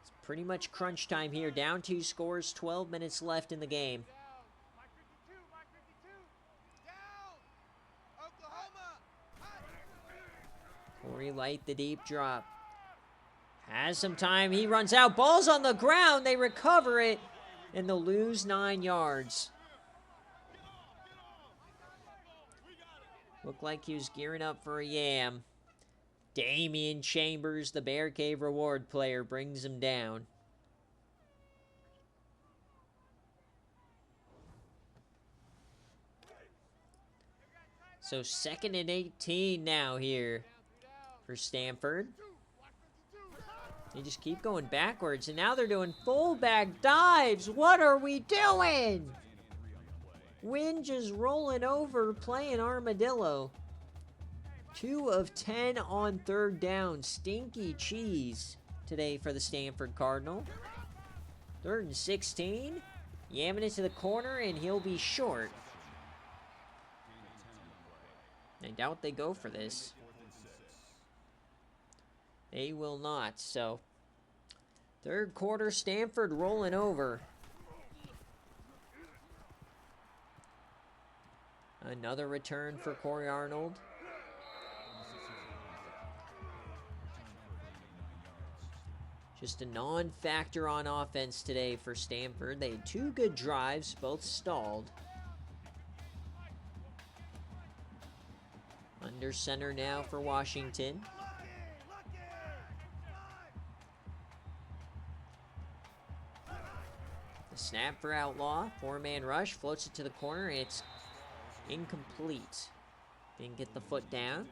It's pretty much crunch time here. Down 2 scores, 12 minutes left in the game. Corey Light, the deep drop. Has some time. He runs out. Ball's on the ground. They recover it, and they'll lose 9 yards. Looked like he was gearing up for a yam. Damian Chambers, the BearCave reward player, brings him down. So 2nd and 18 now here for Stanford. They just keep going backwards, and now they're doing fullback dives. What are we doing? Wind just rolling over, playing armadillo. 2 of 10 on 3rd down. Stinky cheese today for the Stanford Cardinal. 3rd and 16. Yamming it to the corner, and he'll be short. I doubt they go for this. They will not, so 3rd quarter, Stanford rolling over. Another return for Corey Arnold. Just a non-factor on offense today for Stanford. They had 2 good drives, both stalled. Under center now for Washington. The snap for Outlaw. 4-man rush. Floats it to the corner. It's incomplete. Didn't get the foot down.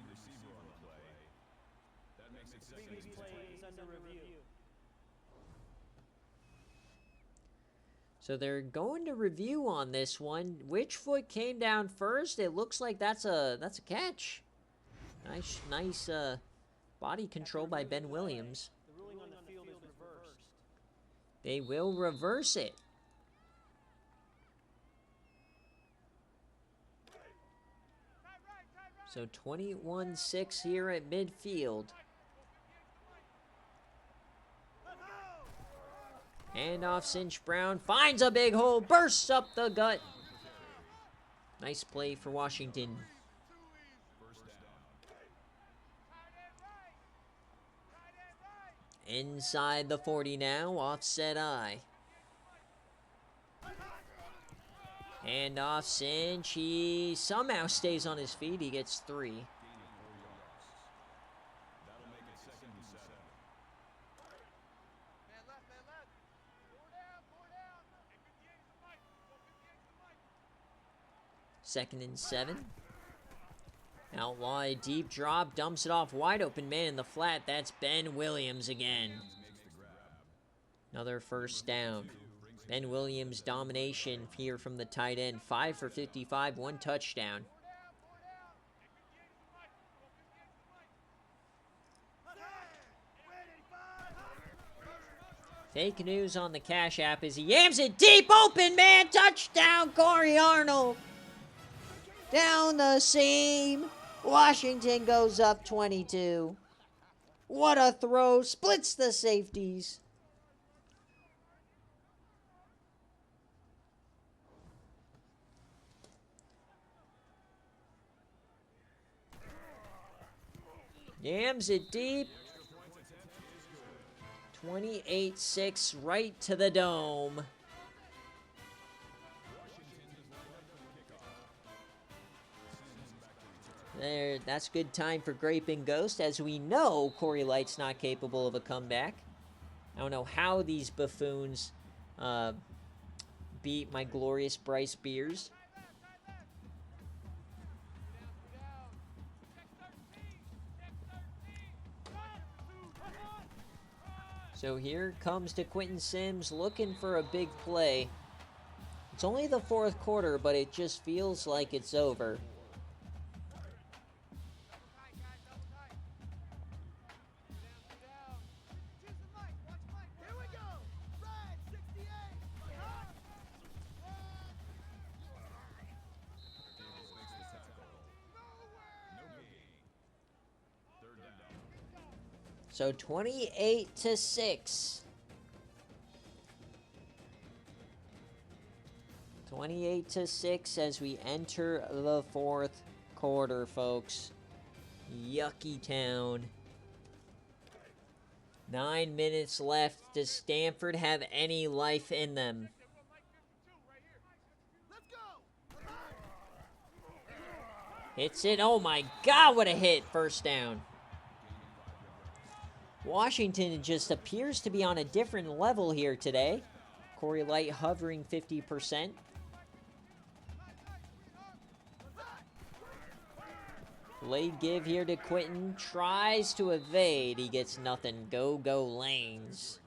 So they're going to review on this one. Which foot came down first? It looks like that's a catch. Nice body control by Ben Williams. The ruling on the field is reversed. They will reverse it. So 21-6 here at midfield. Handoff, Cinch Brown finds a big hole, bursts up the gut. Nice play for Washington. Inside the 40 now, offset I. Handoff, Cinch. He somehow stays on his feet. He gets 3. Second and 7. Outlaw, a deep drop, dumps it off, wide open man in the flat. That's Ben Williams again. Another first down. Ben Williams' domination here from the tight end. 5 for 55, 1 touchdown. Fake news on the Cash App as he yams it deep, open man, touchdown, Corey Arnold. Down the seam. Washington goes up 22. What a throw. Splits the safeties. Yams it deep. 28-6 right to the dome. There, that's good time for Grape and Ghost, as we know Corey Light's not capable of a comeback. I don't know how these buffoons beat my glorious Bryce Beers. So here comes to Quentin Sims looking for a big play. It's only the fourth quarter, but it just feels like it's over. So 28-6. 28-6 as we enter the fourth quarter, folks. Yucky town. 9 minutes left. Does Stanford have any life in them? Hits it. Oh my God, what a hit. First down. Washington just appears to be on a different level here today. Corey Light hovering 50%. Late give here to Quentin. Tries to evade. He gets nothing. Go Lanes.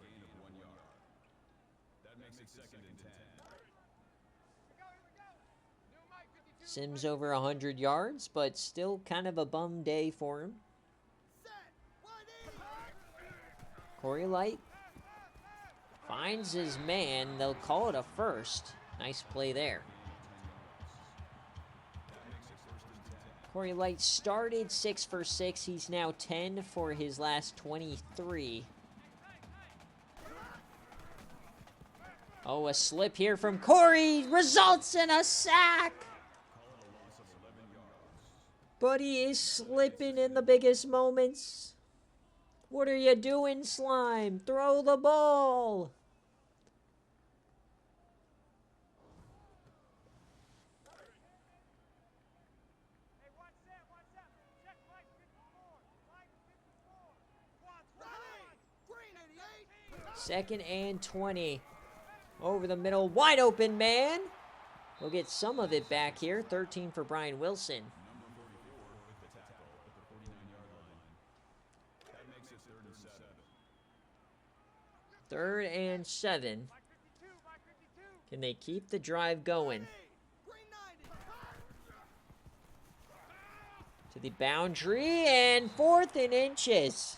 Sims over 100 yards, but still kind of a bum day for him. Corey Light finds his man. They'll call it a first. Nice play there. Corey Light started 6 for 6. He's now 10 for his last 23. Oh, a slip here from Corey results in a sack. But he is slipping in the biggest moments. What are you doing, Slime? Throw the ball. Second and 20. Over the middle. Wide open, man. We'll get some of it back here. 13 for Brian Wilson. Third and 7. Can they keep the drive going? To the boundary, and 4th and inches.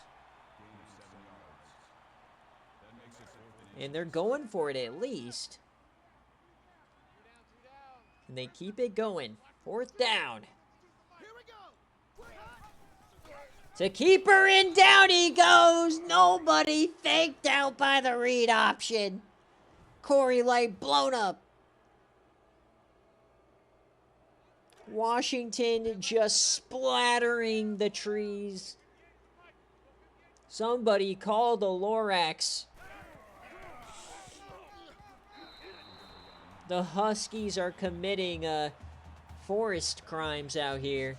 And they're going for it at least. Can they keep it going? 4th down. To keeper, and down he goes. Nobody faked out by the read option. Corey Light blown up. Washington just splattering the trees. Somebody call the Lorax. The Huskies are committing forest crimes out here.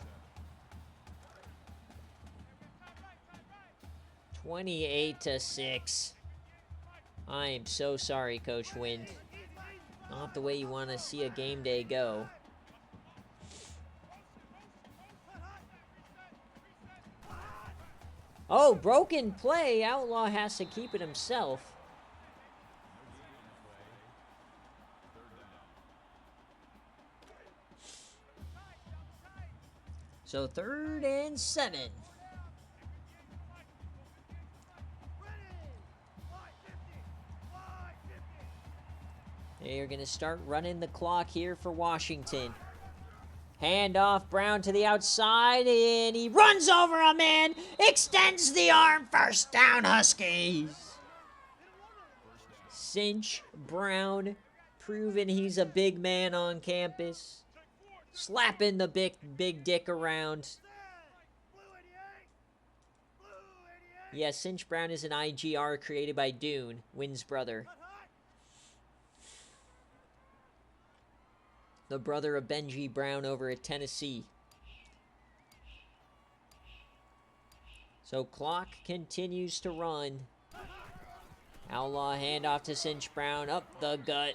28-6. I am so sorry, Coach Wind. Not the way you want to see a game day go. Oh, broken play. Outlaw has to keep it himself. So 3rd and 7. They're going to start running the clock here for Washington. Hand off, Brown to the outside, and he runs over a man, extends the arm, first down, Huskies. Cinch Brown, proving he's a big man on campus. Slapping the big dick around. Yeah, Cinch Brown is an IGR created by Dune, Wynn's brother. The brother of Benji Brown over at Tennessee. So clock continues to run. Outlaw handoff to Cinch Brown. Up the gut.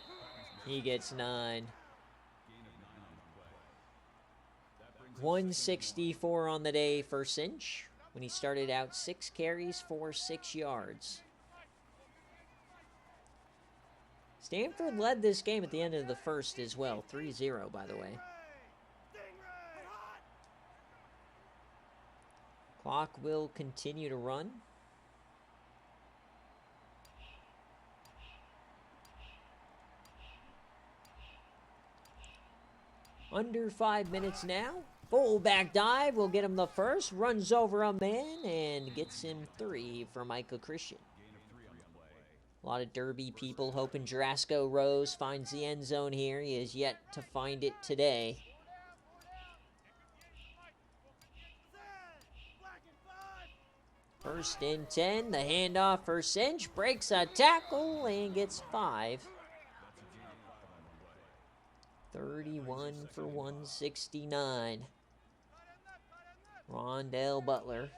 He gets 9. 164 on the day for Cinch when he started out 6 carries for 6 yards. Stanford led this game at the end of the first as well. 3-0, by the way. Clock will continue to run. Under 5 minutes now. Fullback dive will get him the first. Runs over a man and gets him 3 for Michael Christian. A lot of Derby people hoping Jarasco Rose finds the end zone here. He has yet to find it today. First and 10. The handoff for Cinch. Breaks a tackle and gets 5. 31 for 169. Rondell Butler.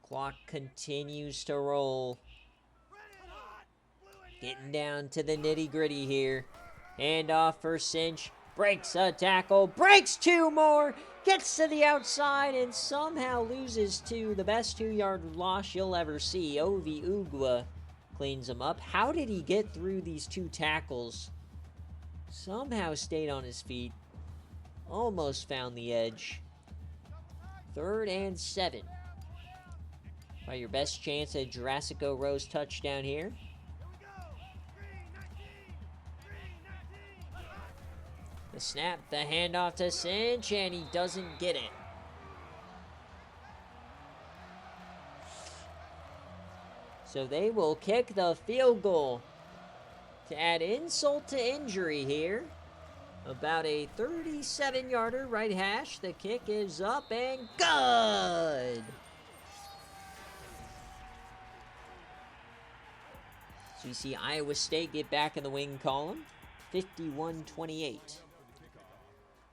Clock continues to roll. Getting down to the nitty-gritty here. Handoff for Cinch. Breaks a tackle. Breaks 2 more. Gets to the outside and somehow loses 2. The best 2-yard loss you'll ever see. Ovi Ugwa cleans him up. How did he get through these 2 tackles? Somehow stayed on his feet. Almost found the edge. 3rd and 7. Probably your best chance at Jarasco Rose touchdown here. The snap, the handoff to Cinch, and he doesn't get it. So they will kick the field goal to add insult to injury here. About a 37-yarder right hash. The kick is up and good. So you see Iowa State get back in the win column. 51-28.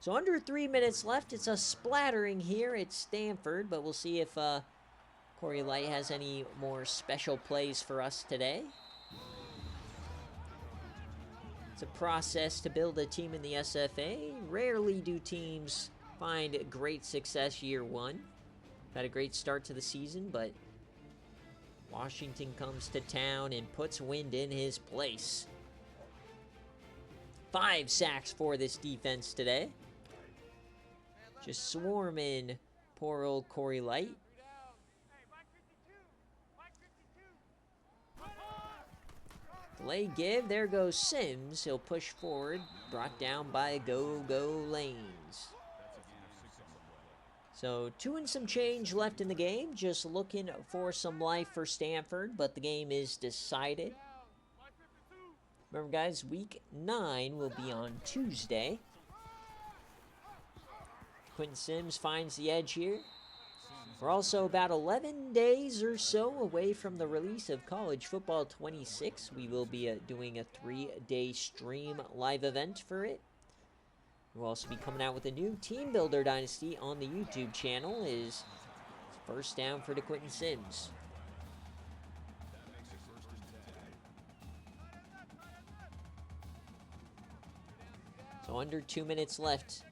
So under 3 minutes left. It's a splattering here at Stanford, but we'll see if Corey Light has any more special plays for us today. It's a process to build a team in the SFA. Rarely do teams find great success year one. Had a great start to the season, but Washington comes to town and puts wind in his place. 5 sacks for this defense today. Just swarming poor old Corey Light. Delay give. There goes Sims. He'll push forward. Brought down by Go Lanes. So 2 and some change left in the game. Just looking for some life for Stanford, but the game is decided. Remember, guys, week 9 will be on Tuesday. Quentin Sims finds the edge here. We're also about 11 days or so away from the release of College Football 26. We will be doing a 3-day stream live event for it. We'll also be coming out with a new Team Builder Dynasty on the YouTube channel. Is first down for the Quentin Sims. So under 2 minutes left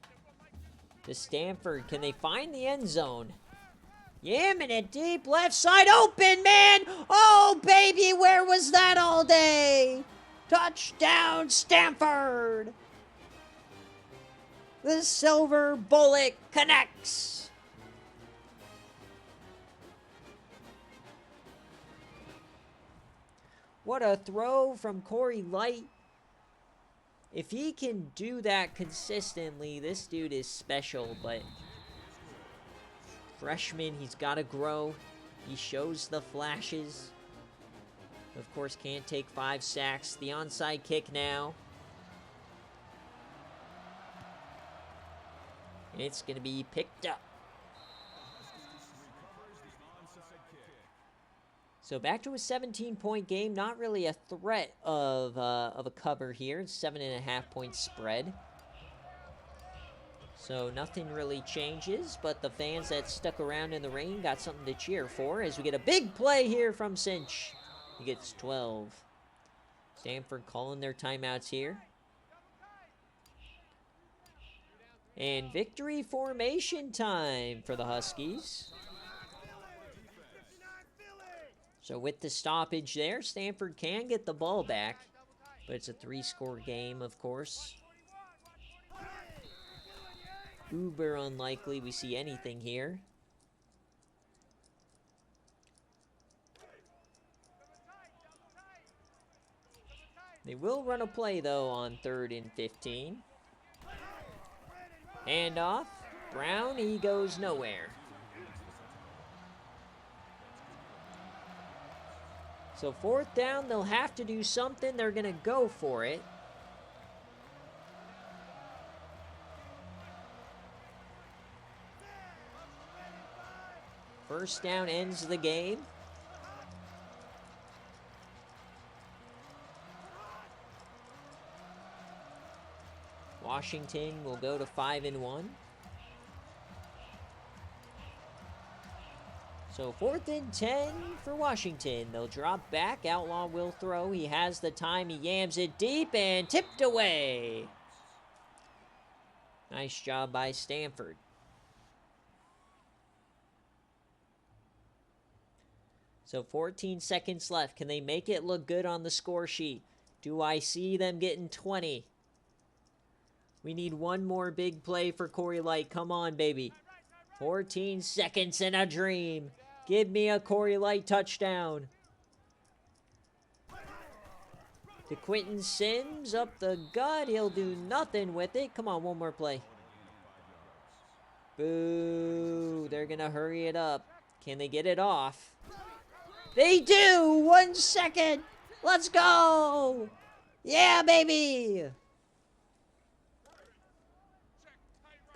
to Stanford. Can they find the end zone? Yamming it deep, left side open, man! Oh, baby, where was that all day? Touchdown, Stanford! The Silver Bullet connects. What a throw from Corey Light. If he can do that consistently, this dude is special, but freshman, he's got to grow. He shows the flashes. Of course, can't take 5 sacks. The onside kick now. And it's going to be picked up. So back to a 17-point game. Not really a threat of a cover here. 7.5-point spread. So nothing really changes, but the fans that stuck around in the rain got something to cheer for as we get a big play here from Cinch. He gets 12. Stanford calling their timeouts here. And victory formation time for the Huskies. So with the stoppage there, Stanford can get the ball back. But it's a 3-score game, of course. Uber unlikely we see anything here. They will run a play, though, on 3rd and 15. Handoff. Brown, he goes nowhere. So 4th down, they'll have to do something. They're going to go for it. First down ends the game. Washington will go to 5-1. So 4th and 10 for Washington. They'll drop back. Outlaw will throw. He has the time. He yams it deep and tipped away. Nice job by Stanford. So 14 seconds left. Can they make it look good on the score sheet? Do I see them getting 20? We need one more big play for Corey Light. Come on, baby. 14 seconds in a dream. Give me a Corey Light touchdown. To Quentin Sims up the gut. He'll do nothing with it. Come on, one more play. Boo. They're going to hurry it up. Can they get it off? They do! 1 second! Let's go! Yeah, baby!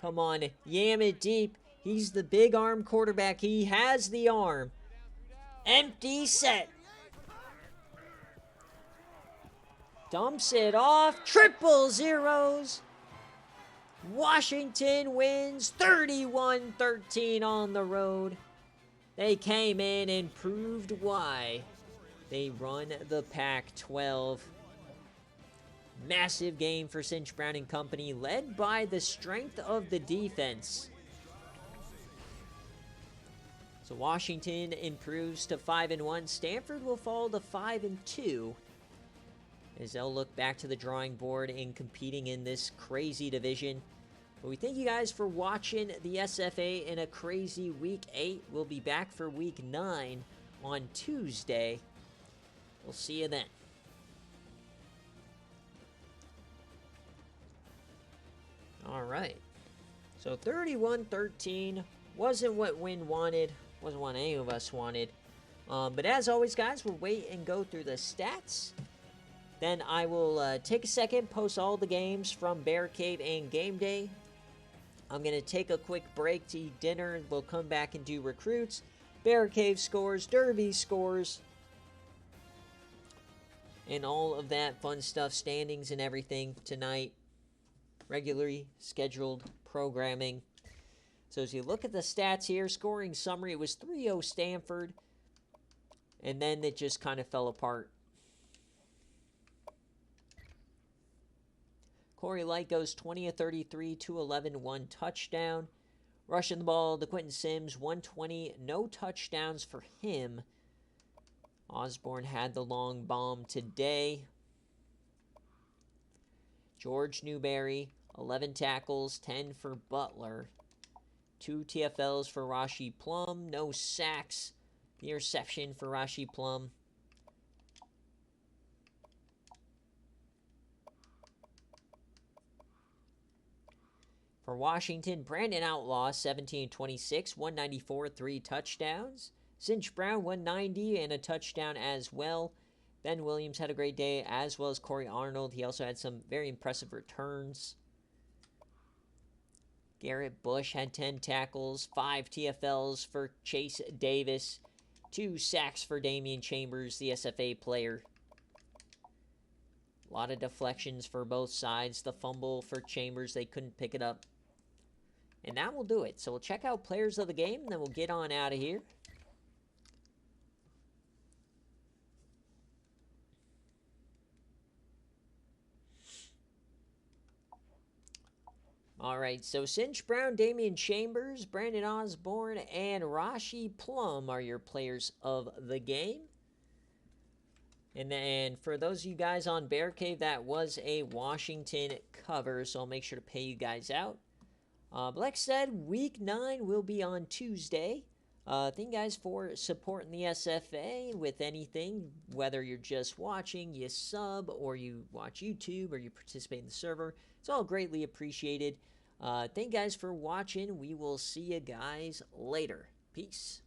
Come on, yam it deep. He's the big arm quarterback. He has the arm. Empty set. Dumps it off. Triple zeros. Washington wins 31-13 on the road. They came in and proved why they run the Pac-12. Massive game for Cinch Brown and company, led by the strength of the defense. So Washington improves to 5-1. Stanford will fall to 5-2 as they'll look back to the drawing board and competing in this crazy division. But we thank you guys for watching the SFA in a crazy Week 8. We'll be back for Week 9 on Tuesday. We'll see you then. All right. So 31-13 wasn't what Wynn wanted. Wasn't what any of us wanted. But as always, guys, we'll wait and go through the stats. Then I will take a second, post all the games from BearCave and Gameday. I'm going to take a quick break to eat dinner. We'll come back and do recruits, BearCave scores, Derby scores, and all of that fun stuff, standings and everything tonight. Regularly scheduled programming. So as you look at the stats here, scoring summary, it was 3-0 Stanford, and then it just kind of fell apart. Corey Light goes 20 of 33, 211, 1 touchdown. Rushing the ball to Quentin Sims, 120, no touchdowns for him. Osborne had the long bomb today. George Newberry, 11 tackles, 10 for Butler. 2 TFLs for Rashi Plum, no sacks. The interception for Rashi Plum. For Washington, Brandon Outlaw, 17-26, 194, 3 touchdowns. Cinch Brown, 190 and a touchdown as well. Ben Williams had a great day, as well as Corey Arnold. He also had some very impressive returns. Garrett Bush had 10 tackles, 5 TFLs for Chase Davis, 2 sacks for Damian Chambers, the SFA player. A lot of deflections for both sides. The fumble for Chambers, they couldn't pick it up. And that will do it. So we'll check out players of the game, and then we'll get on out of here. All right, so Cinch Brown, Damian Chambers, Brandon Osborne, and Rashi Plum are your players of the game. And then for those of you guys on BearCave, that was a Washington cover, so I'll make sure to pay you guys out. But like I said, Week 9 will be on Tuesday. Thank you guys for supporting the SFA with anything, whether you're just watching, you sub, or you watch YouTube, or you participate in the server. It's all greatly appreciated. Thank you guys for watching. We will see you guys later. Peace.